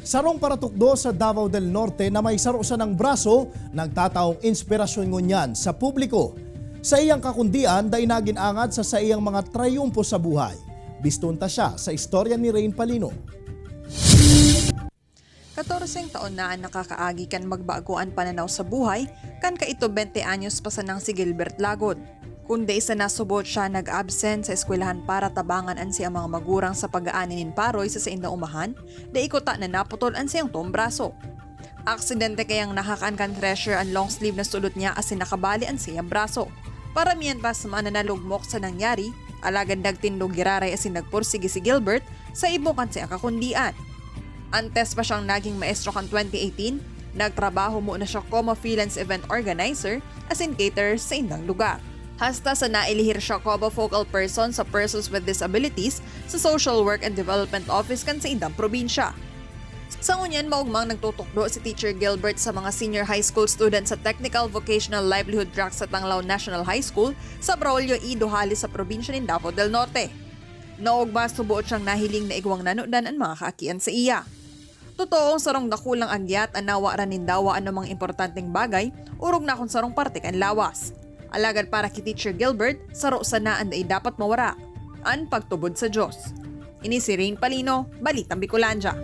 Sarong paratukdo sa Davao del Norte na may sarusa ng braso, nagtataong inspirasyon ngunyan sa publiko. Sa iyang kakundian, dainagin angad sa iyang mga trayumpo sa buhay. Bistunta siya sa istorya ni Rain Palino. 14 taon na ang nakakaagi kan magbagoan pananaw sa buhay, kan kaito 20 anyos pa sanang si Gilbert Lagod. Kundi isa nasubot siya nag-absent sa eskwelahan para tabangan ang siyang mga magurang sa pag-aaninin paroy sa indang umahan, da ikota na naputol ang siyang braso. Aksidente kayang nakakaan kan treasure ang long sleeve na sulot niya asin nakabali ang siyang braso. Paramihan pa sa mga nanalugmok sa nangyari, alagad nagtindog giraray asin nagpursige si Gilbert sa ibukan siya kakundian. Antes pa siyang naging maestro kan 2018, nagtrabaho muna siya como freelance event organizer asin caterer sa indang lugar. Hasta sa nailihir siya como focal person sa Persons with Disabilities sa Social Work and Development Office kan sa indang probinsya. Sa ngunyan, maugmang nagtutukdo si Teacher Gilbert sa mga senior high school students sa Technical Vocational Livelihood Track sa Tanglaw National High School sa Braulio E. Duhali sa probinsya ng Davao del Norte. Naugma subuot siyang nahiling na igwang nanudan ang mga kaakian sa iya. Totoong sarong nakulang agyat anawa ranin dawa ang mga importanteng bagay, urog na kung sarong parte kan lawas. Alagad para kay Teacher Gilbert, saro sanaan ay dapat mawara. Ang pagtubod sa Diyos. Ini si Rain Palino, Balitang Bicolandia.